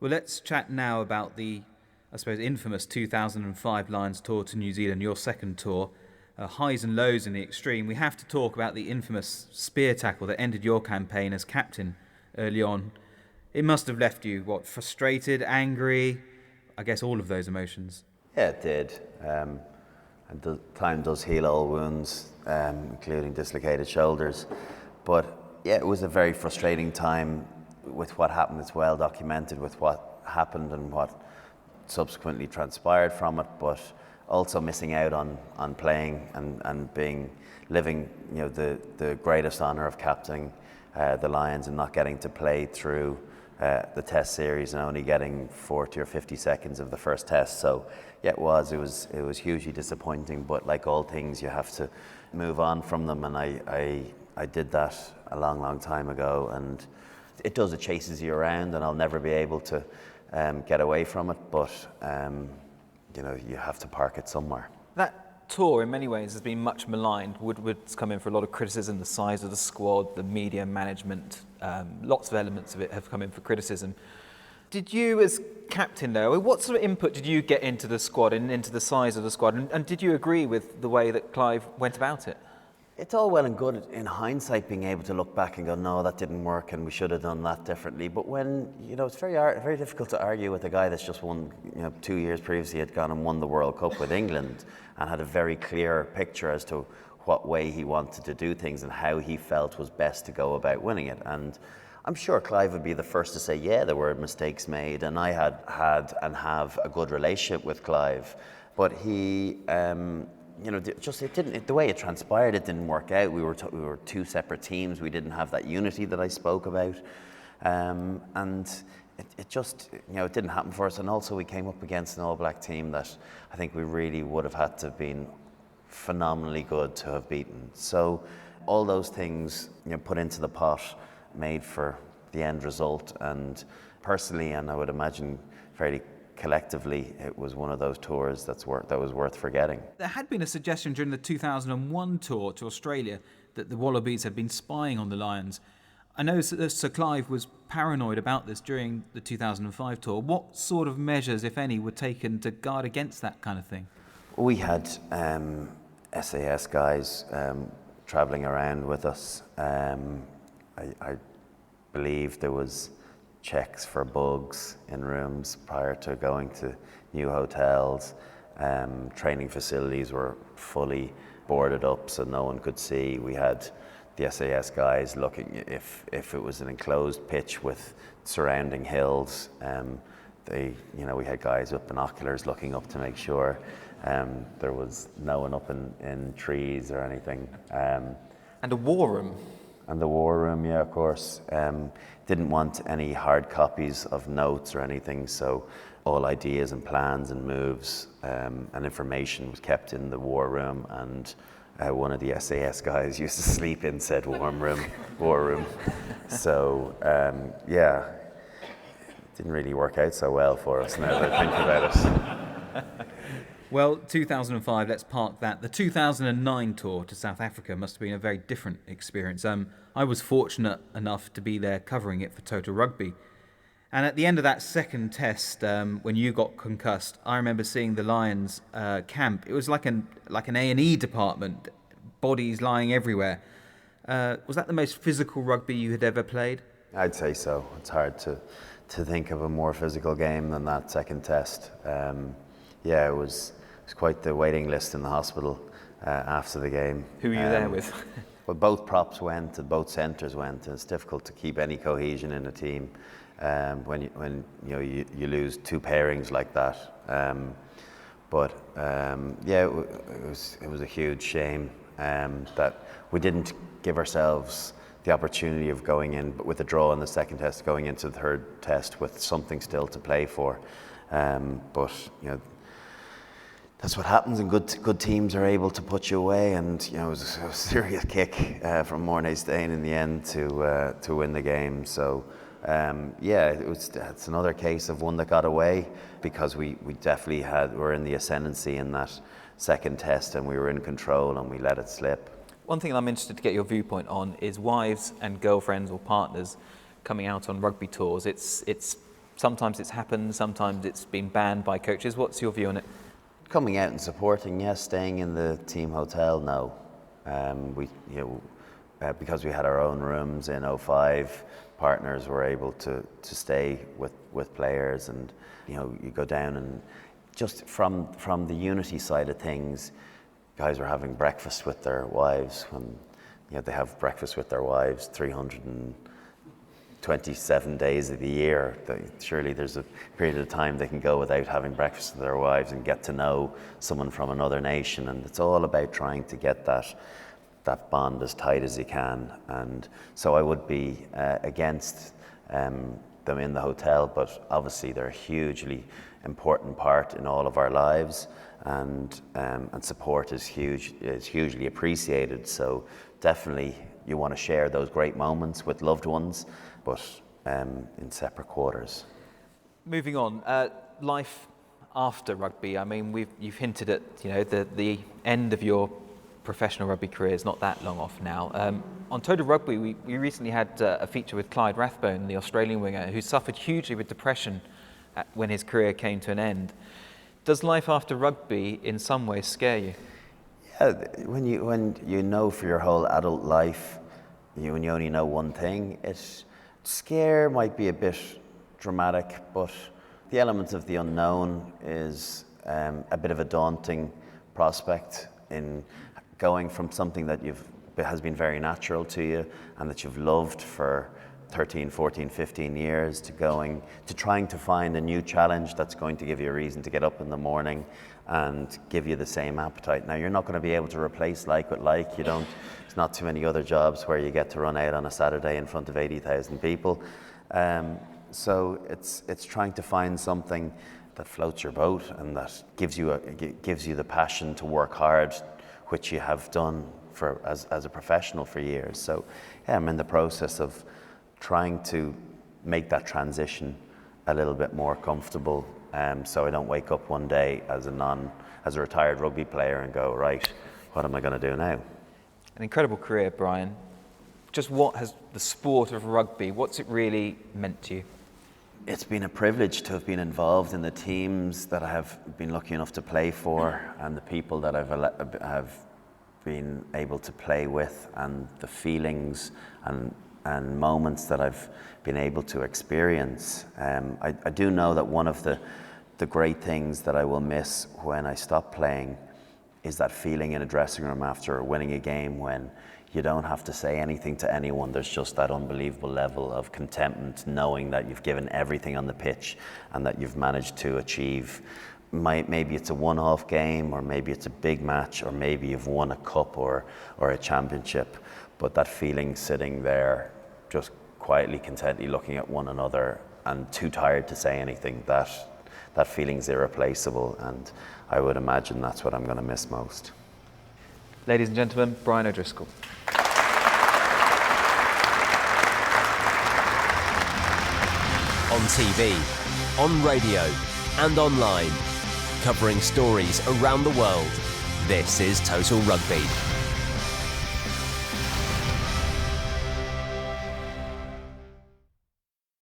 Well, let's chat now about the, I suppose, infamous 2005 Lions tour to New Zealand, your second tour. Highs and lows in the extreme. We have to talk about the infamous spear tackle that ended your campaign as captain early on. It must have left you, frustrated, angry, I guess all of those emotions. Yeah, it did. And time does heal all wounds, including dislocated shoulders. But yeah, it was a very frustrating time with what happened. It's well documented with what happened and what subsequently transpired from it, but also missing out on playing and living the greatest honour of captaining the Lions and not getting to play through the test series and only getting 40 or 50 seconds of the first test. So yeah, it was hugely disappointing, but like all things, you have to move on from them, and I did that a long time ago, and it chases you around, and I'll never be able to get away from it, but you have to park it somewhere. That tour in many ways has been much maligned. Woodward's come in for a lot of criticism, the size of the squad, the media management, lots of elements of it have come in for criticism. Did you, as captain though, what sort of input did you get into the squad and into the size of the squad, and did you agree with the way that Clive went about it? It's all well and good in hindsight being able to look back and go, no, that didn't work and we should have done that differently. But when, it's very difficult to argue with a guy that's just won, 2 years previously had gone and won the World Cup with England and had a very clear picture as to what way he wanted to do things and how he felt was best to go about winning it. And I'm sure Clive would be the first to say, yeah, there were mistakes made, and I had and have a good relationship with Clive. But he... it didn't. The way it transpired, it didn't work out. We were two separate teams. We didn't have that unity that I spoke about, and it just it didn't happen for us. And also, we came up against an All Black team that I think we really would have had to have been phenomenally good to have beaten. So all those things put into the pot made for the end result. And personally, and I would imagine fairly collectively, it was one of those tours that was worth forgetting. There had been a suggestion during the 2001 tour to Australia that the Wallabies had been spying on the Lions. I know Sir Clive was paranoid about this during the 2005 tour. What sort of measures, if any, were taken to guard against that kind of thing? We had SAS guys travelling around with us. I believe there was checks for bugs in rooms prior to going to new hotels. Training facilities were fully boarded up so no one could see. We had the SAS guys looking if it was an enclosed pitch with surrounding hills. We had guys with binoculars looking up to make sure there was no one up in trees or anything. And a war room. And the war room, yeah, of course. Didn't want any hard copies of notes or anything, so all ideas and plans and moves and information was kept in the war room, and one of the SAS guys used to sleep in said war room. So, didn't really work out so well for us now that I think about it. Well, 2005, let's park that. The 2009 tour to South Africa must have been a very different experience. I was fortunate enough to be there covering it for Total Rugby. And at the end of that second test, when you got concussed, I remember seeing the Lions camp. It was like an A&E department, bodies lying everywhere. Was that the most physical rugby you had ever played? I'd say so. It's hard to think of a more physical game than that second test. It was quite the waiting list in the hospital after the game. Who were you there with? Well, both props went and both centres went, and it's difficult to keep any cohesion in a team when you lose two pairings like that. It was a huge shame that we didn't give ourselves the opportunity of going in, but with a draw in the second test, going into the third test with something still to play for. That's what happens, and good teams are able to put you away. And it was a serious kick from Mornay Stain in the end to win the game. So it's another case of one that got away because we definitely were in the ascendancy in that second test, and we were in control and we let it slip. One thing I'm interested to get your viewpoint on is wives and girlfriends or partners coming out on rugby tours. It's Sometimes it's happened, sometimes it's been banned by coaches. What's your view on it? Coming out and supporting, yes. Staying in the team hotel, no. Because we had our own rooms in '05, partners were able to stay with players, and you go down and just from the unity side of things, guys were having breakfast with their wives when they have breakfast with their wives 327 days of the year. Surely there's a period of time they can go without having breakfast with their wives and get to know someone from another nation, and it's all about trying to get that bond as tight as you can. And so I would be against them in the hotel, but obviously they're a hugely important part in all of our lives, and support is hugely appreciated. So definitely you want to share those great moments with loved ones, but in separate quarters. Moving on, life after rugby. I mean, you've hinted at the end of your professional rugby career is not that long off now. On Total Rugby, we recently had a feature with Clyde Rathbone, the Australian winger, who suffered hugely with depression when his career came to an end. Does life after rugby in some ways scare you? Yeah, when you know for your whole adult life, when you only know one thing, scare might be a bit dramatic, but the element of the unknown is a bit of a daunting prospect in going from something that has been very natural to you and that you've loved for 13, 14, 15 years to trying to find a new challenge that's going to give you a reason to get up in the morning and give you the same appetite. Now, you're not going to be able to replace like with like. There's not too many other jobs where you get to run out on a Saturday in front of 80,000 people. So it's trying to find something that floats your boat and that gives you the passion to work hard, which you have done as a professional for years. So yeah, I'm in the process of trying to make that transition a little bit more comfortable, so I don't wake up one day as a retired rugby player and go, right, what am I going to do now? An incredible career, Brian. Just what has the sport of rugby, what's it really meant to you? It's been a privilege to have been involved in the teams that I have been lucky enough to play for, and the people that have been able to play with, and the feelings and moments that I've been able to experience. I do know that one of the great things that I will miss when I stop playing is that feeling in a dressing room after winning a game when you don't have to say anything to anyone. There's just that unbelievable level of contentment, knowing that you've given everything on the pitch and that you've managed to achieve. Maybe it's a one-off game, or maybe it's a big match, or maybe you've won a cup or a championship. But that feeling sitting there, just quietly, contently looking at one another and too tired to say anything, that feeling's irreplaceable, and I would imagine that's what I'm going to miss most. Ladies and gentlemen, Brian O'Driscoll. On TV, on radio, and online, covering stories around the world. This is Total Rugby.